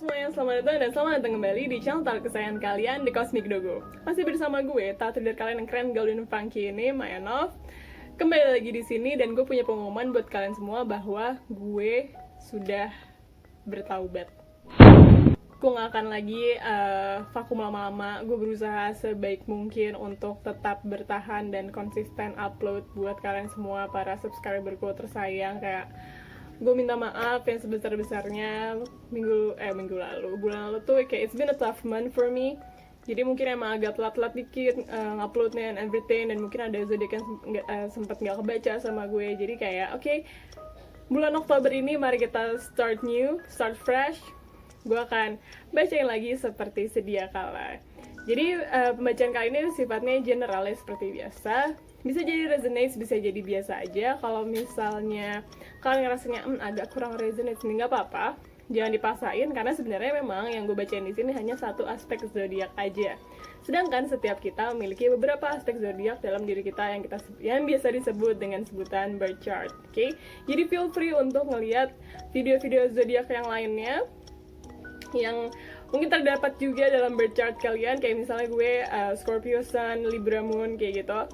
semuanya, selamat datang dan selamat datang kembali di channel taruh kesayangan kalian, The Cosmic Dogo. Masih bersama gue, tato dari kalian yang keren, gaul dan funky ini, Maya Nov. Kembali lagi di sini dan gue punya pengumuman buat kalian semua bahwa gue sudah bertaubat. Gue gak akan lagi vakum lama-lama. Gue berusaha sebaik mungkin untuk tetap bertahan dan konsisten upload buat kalian semua, para subscriberku tersayang. Kayak gue minta maaf yang sebesar-besarnya bulan lalu tuh kayak it's been a tough month for me. Jadi mungkin emang agak telat-telat dikit nguploadnya and everything, dan mungkin ada zodiak yang sempat nggak kebaca sama gue. Jadi kayak oke, bulan Oktober ini mari kita start new, start fresh. Gue akan bacain lagi seperti sedia kala. Jadi pembacaan kali ini sifatnya generalis seperti biasa. Bisa jadi resonate, bisa jadi biasa aja. Kalau misalnya kalian ngerasanya agak kurang resonate, nggak apa-apa, jangan dipaksain, karena sebenarnya memang yang gue bacain di sini hanya satu aspek zodiak aja. Sedangkan setiap kita memiliki beberapa aspek zodiak dalam diri kita yang biasa disebut dengan sebutan birth chart. Oke? Jadi feel free untuk ngelihat video-video zodiak yang lainnya yang mungkin terdapat juga dalam birth chart kalian, kayak misalnya gue Scorpio Sun, Libra Moon, kayak gitu.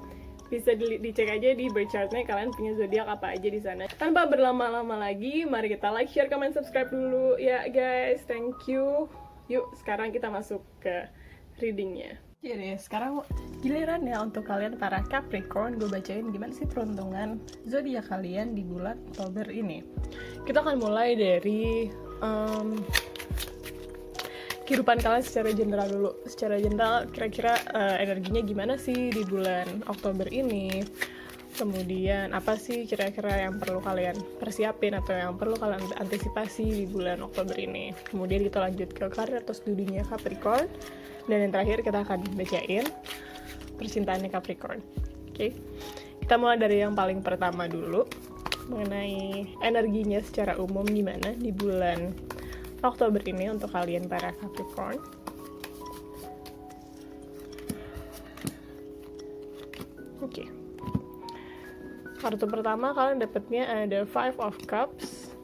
Bisa dicek aja di birth chartnya kalian punya zodiak apa aja di sana. Tanpa berlama-lama lagi, mari kita like, share, comment, subscribe dulu ya guys. Thank you. Yuk, sekarang kita masuk ke readingnya. Jadi sekarang giliran ya untuk kalian para Capricorn. Gue bacain gimana sih peruntungan zodiak kalian di bulan Oktober ini. Kita akan mulai dari kehidupan kalian secara general dulu. Secara general, kira-kira energinya gimana sih di bulan Oktober ini? Kemudian apa sih kira-kira yang perlu kalian persiapin atau yang perlu kalian antisipasi di bulan Oktober ini? Kemudian kita lanjut ke karir atau studinya Capricorn. Dan yang terakhir kita akan bacain percintaannya Capricorn. Oke. Kita mulai dari yang paling pertama dulu, mengenai energinya secara umum gimana di bulan Oktober ini untuk kalian para Capricorn. Oke. Kartu pertama kalian dapatnya ada Five of Cups.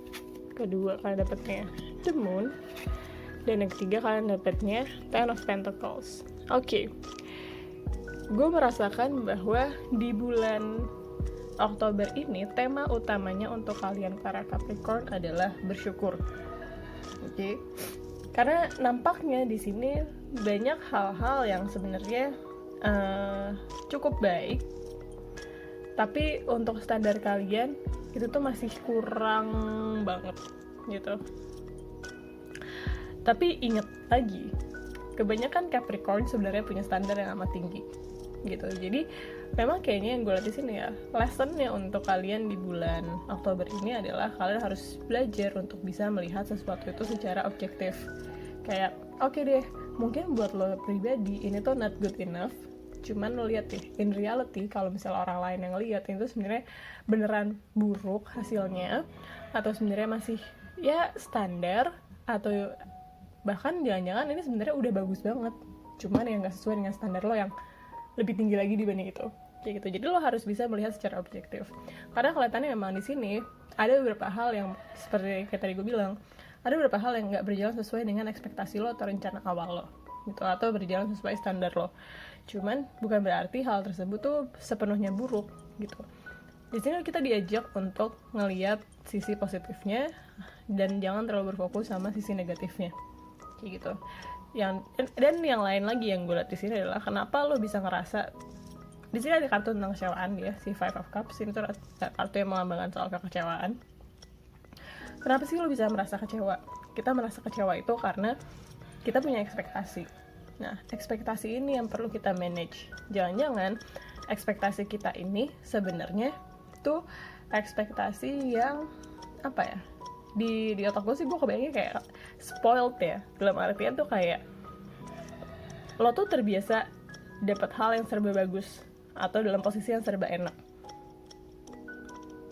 Kedua kalian dapatnya The Moon. Dan yang ketiga kalian dapatnya Ten of Pentacles. Oke. Gue merasakan bahwa di bulan Oktober ini tema utamanya untuk kalian para Capricorn adalah bersyukur. Oke, karena nampaknya di sini banyak hal-hal yang sebenarnya cukup baik, tapi untuk standar kalian itu tuh masih kurang banget gitu. Tapi ingat lagi, kebanyakan Capricorn sebenarnya punya standar yang amat tinggi gitu. Jadi memang kayaknya yang gue lihat di sini ya, lessonnya untuk kalian di bulan Oktober ini adalah kalian harus belajar untuk bisa melihat sesuatu itu secara objektif. Kayak oke deh, mungkin buat lo pribadi ini tuh not good enough, cuman lo lihat deh, in reality kalau misalnya orang lain yang lihat itu sebenarnya beneran buruk hasilnya, atau sebenarnya masih ya standar, atau bahkan jangan-jangan ini sebenarnya udah bagus banget, cuman yang nggak sesuai dengan standar lo yang lebih tinggi lagi dibanding itu, kayak gitu. Jadi lo harus bisa melihat secara objektif, karena kelihatannya memang di sini ada beberapa hal yang seperti kayak tadi gue bilang, ada beberapa hal yang nggak berjalan sesuai dengan ekspektasi lo atau rencana awal lo gitu, atau berjalan sesuai standar lo. Cuman bukan berarti hal tersebut tuh sepenuhnya buruk gitu. Di sini kita diajak untuk ngelihat sisi positifnya dan jangan terlalu berfokus sama sisi negatifnya, kayak gitu. Dan yang lain lagi yang gue lihat di sini adalah kenapa lo bisa ngerasa, di sini ada kartu tentang kecewaan ya, si Five of Cups ini tuh kartu yang melambangkan soal kekecewaan. Kenapa sih lo bisa merasa kecewa? Kita merasa kecewa itu karena kita punya ekspektasi. Nah, ekspektasi ini yang perlu kita manage. Jangan-jangan ekspektasi kita ini sebenarnya tuh ekspektasi yang apa ya? Di otak gue sih gue kebayangnya kayak spoiled ya, dalam artian tuh kayak lo tuh terbiasa dapat hal yang serba bagus atau dalam posisi yang serba enak,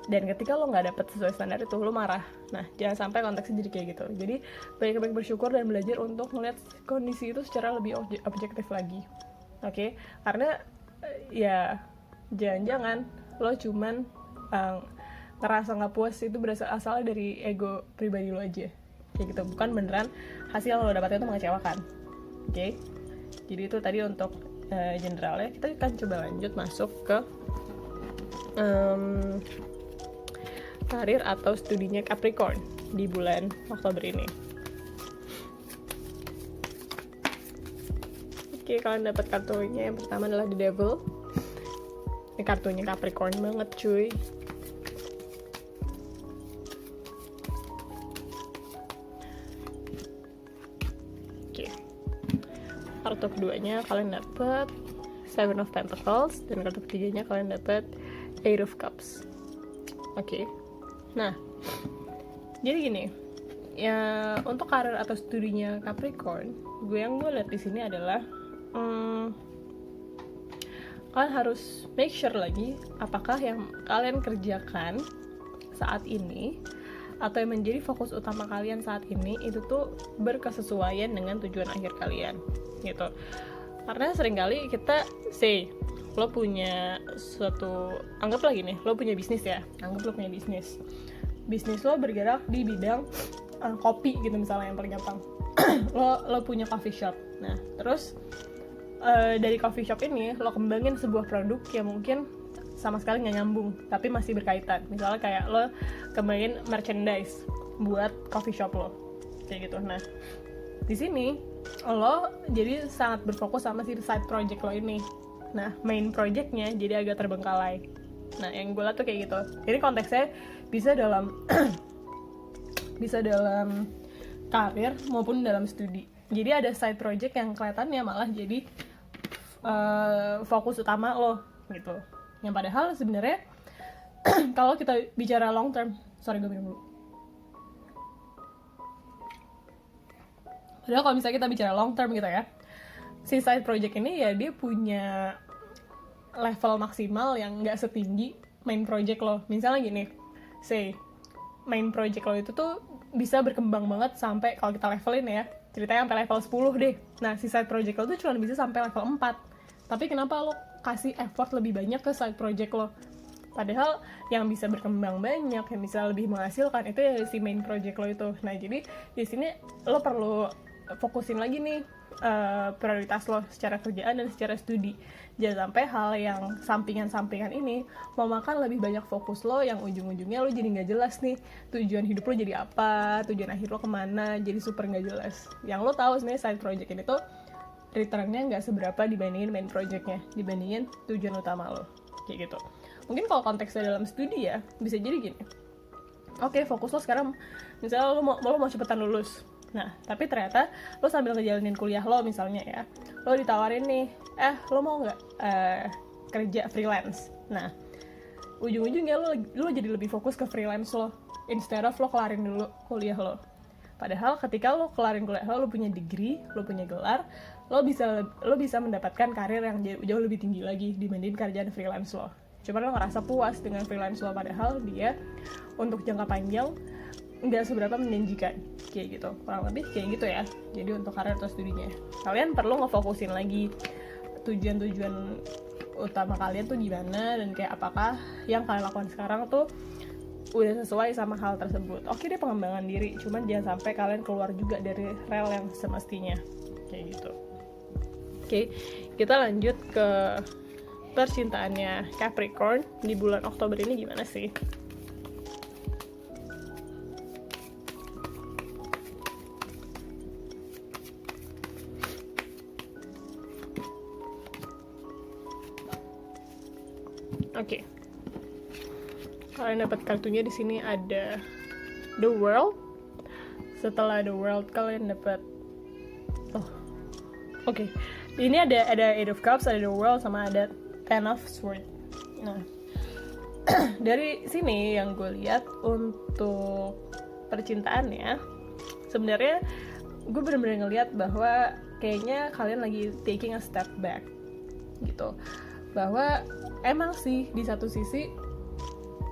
dan ketika lo nggak dapet sesuai standar itu lo marah. Nah, jangan sampai konteksnya jadi kayak gitu. Jadi baik-baik bersyukur dan belajar untuk melihat kondisi itu secara lebih objektif lagi. Oke? Karena ya jangan-jangan lo cuman ngerasa nggak puas itu asalnya dari ego pribadi lo aja, kayak gitu, bukan beneran hasil yang lo dapatnya itu mengecewakan. Oke. Jadi itu tadi untuk generalnya. Kita akan coba lanjut masuk ke karir atau studinya Capricorn di bulan Oktober ini. Oke, kalian dapat kartunya. Yang pertama adalah The Devil. Ini kartunya Capricorn banget cuy. Oke. Kartu keduanya kalian dapat Seven of Pentacles, dan kartu ketiganya kalian dapat Eight of Cups. Oke. Nah, jadi gini, ya untuk karir atau studinya Capricorn, gue lihat di sini adalah kalian harus make sure lagi apakah yang kalian kerjakan saat ini atau yang menjadi fokus utama kalian saat ini itu tuh berkesesuaian dengan tujuan akhir kalian gitu. Karena seringkali kita lo punya suatu, anggaplah gini, lo punya bisnis ya, bisnis lo bergerak di bidang kopi gitu misalnya, yang paling gampang. lo punya coffee shop. Nah terus dari coffee shop ini lo kembangin sebuah produk yang mungkin sama sekali nggak nyambung tapi masih berkaitan. Misalnya kayak lo kembangin merchandise buat coffee shop lo kayak gitu. Nah di sini lo jadi sangat berfokus sama si side project lo ini. Nah main projectnya jadi agak terbengkalai. Nah yang gue liat tuh kayak gitu. Ini konteksnya bisa dalam bisa dalam karir maupun dalam studi. Jadi ada side project yang kelihatannya malah jadi fokus utama lo gitu. Yang padahal sebenarnya kalau kita bicara long term, gue minum dulu. Padahal kalau misalnya kita bicara long term gitu ya, si side project ini ya dia punya level maksimal yang nggak setinggi main project lo. Misalnya gini, main project lo itu tuh bisa berkembang banget sampai kalau kita levelin ya, ceritanya sampai level 10 deh. Nah si side project lo tuh cuma bisa sampai level 4. Tapi kenapa lo kasih effort lebih banyak ke side project lo? Padahal yang bisa berkembang banyak, yang bisa lebih menghasilkan itu ya si main project lo itu. Nah jadi di sini lo perlu fokusin lagi nih prioritas lo secara kerjaan dan secara studi. Jangan sampai hal yang sampingan-sampingan ini mau makan lebih banyak fokus lo, yang ujung-ujungnya lo jadi nggak jelas nih tujuan hidup lo jadi apa, tujuan akhir lo kemana, jadi super nggak jelas. Yang lo tahu sebenarnya side project ini tuh returnnya nggak seberapa dibandingin main projectnya, dibandingin tujuan utama lo kayak gitu. Mungkin kalau konteksnya dalam studi ya bisa jadi gini, oke, fokus lo sekarang misalnya lo mau cepetan lulus. Nah tapi ternyata lo sambil ngejalanin kuliah lo misalnya ya, lo ditawarin nih, lo mau nggak kerja freelance. Nah ujung-ujungnya lo jadi lebih fokus ke freelance lo instead of lo kelarin dulu kuliah lo. Padahal ketika lo kelarin kuliah lo punya degree, lo punya gelar, lo bisa mendapatkan karir yang jauh lebih tinggi lagi dibanding kerjaan freelance lo. Cuma lo ngerasa puas dengan freelance lo, padahal dia untuk jangka panjang nggak seberapa menjanjikan kayak gitu. Kurang lebih kayak gitu ya. Jadi untuk karir atau studinya kalian perlu ngefokusin lagi tujuan-tujuan utama kalian tuh gimana, dan kayak apakah yang kalian lakukan sekarang tuh udah sesuai sama hal tersebut. Oke deh, pengembangan diri, cuman jangan sampai kalian keluar juga dari rel yang semestinya kayak gitu. Oke, kita lanjut ke percintaannya Capricorn di bulan Oktober ini gimana sih? Oke. Kalian dapat kartunya di sini ada The World. Setelah The World kalian dapat ini ada Eight of Cups, ada The World, sama ada Ten of Swords. Nah dari sini yang gue lihat untuk percintaannya, sebenarnya gue benar-benar ngelihat bahwa kayaknya kalian lagi taking a step back gitu. Bahwa emang sih di satu sisi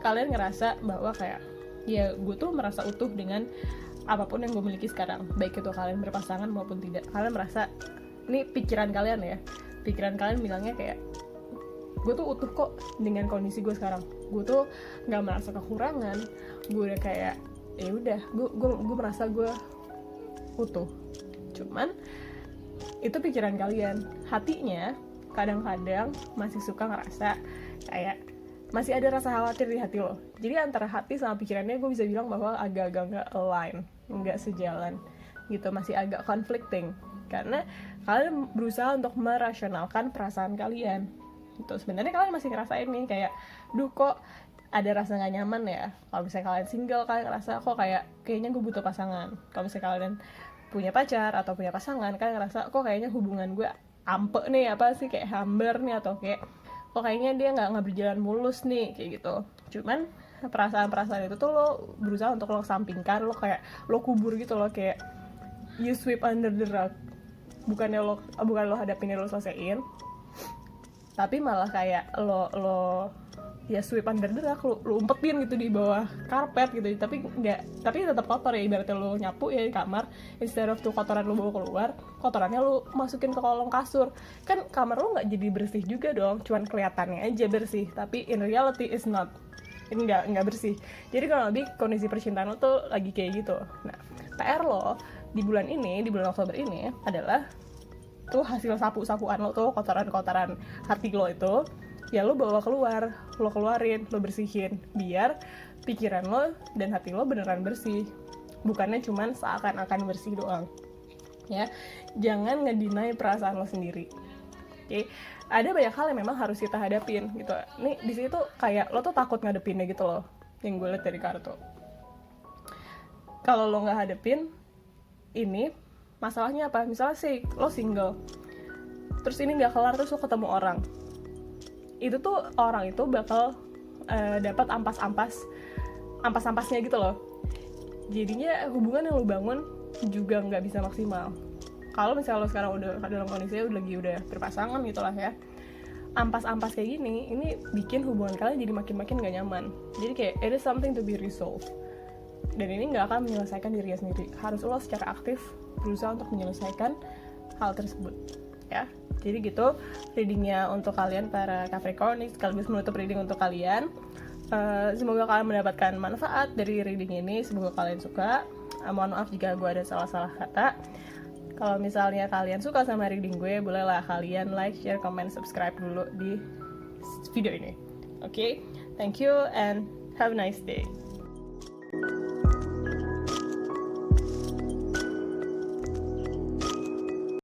kalian ngerasa bahwa kayak ya gue tuh merasa utuh dengan apapun yang gue miliki sekarang, baik itu kalian berpasangan maupun tidak. Kalian merasa, ini pikiran kalian bilangnya kayak gue tuh utuh kok dengan kondisi gue sekarang, gue tuh nggak merasa kekurangan, gue udah kayak ya udah gue merasa gue utuh. Cuman itu pikiran kalian. Hatinya kadang-kadang masih suka ngerasa kayak masih ada rasa khawatir di hati lo. Jadi antara hati sama pikirannya gue bisa bilang bahwa agak-agak nggak align, nggak sejalan gitu, masih agak conflicting. Karena kalian berusaha untuk merasionalkan perasaan kalian. Gitu. Sebenarnya kalian masih ngerasain nih kayak, duh kok ada rasa nggak nyaman ya. Kalau misalnya kalian single, kalian ngerasa kok kayaknya gue butuh pasangan. Kalau misalnya kalian punya pacar atau punya pasangan, kalian ngerasa kok kayaknya hubungan gue ampe nih, apa sih, kayak hambar nih, atau kayak kok kayaknya dia nggak berjalan mulus nih, kayak gitu. Cuman perasaan-perasaan itu tuh lo berusaha untuk lo sampingkan, lo kayak lo kubur gitu, lo kayak you sweep under the rug. Bukan lo hadapin, lo selesaiin, tapi malah kayak lo ya sweep under the rug, lo umpetin gitu di bawah karpet gitu. Tapi tetap kotor ya, ibaratnya lo nyapu ya di kamar, instead of tuh kotoran lo bawa keluar, kotorannya lo masukin ke kolong kasur. Kan kamar lo nggak jadi bersih juga dong, cuman kelihatannya aja bersih, tapi in reality is not. Ini nggak bersih. Jadi kalau lebih kondisi percintaan lo tuh lagi kayak gitu. Nah, PR lo di bulan Oktober ini adalah tuh hasil sapu-sapuan lo tuh, kotoran-kotoran hati lo itu ya lo bawa keluar, lo keluarin, lo bersihin, biar pikiran lo dan hati lo beneran bersih, bukannya cuman seakan-akan bersih doang. Ya, jangan ngedinai perasaan lo sendiri. Oke, ada banyak hal yang memang harus kita hadapin gitu. Nih di situ kayak lo tuh takut ngadepinnya gitu loh, yang gue liat dari kartu. Kalau lo nggak hadepin ini, masalahnya apa? Misalnya sih lo single, terus ini nggak kelar, terus lo ketemu orang, itu tuh orang itu bakal dapat ampas-ampasnya gitu loh. Jadinya hubungan yang lo bangun juga nggak bisa maksimal. Kalau misalnya lo sekarang udah dalam kondisinya udah berpasangan gitu lah ya, ampas-ampas kayak gini, ini bikin hubungan kalian jadi makin gak nyaman. Jadi kayak it is something to be resolved, dan ini gak akan menyelesaikan dirinya sendiri. Harus lo secara aktif berusaha untuk menyelesaikan hal tersebut ya. Jadi gitu readingnya untuk kalian para Capricorn, sekaligus menutup reading untuk kalian. Semoga kalian mendapatkan manfaat dari reading ini, semoga kalian suka. Mohon maaf jika gue ada salah-salah kata. Kalau misalnya kalian suka sama reading gue, bolehlah kalian like, share, comment, subscribe dulu di video ini. Oke, thank you and have a nice day.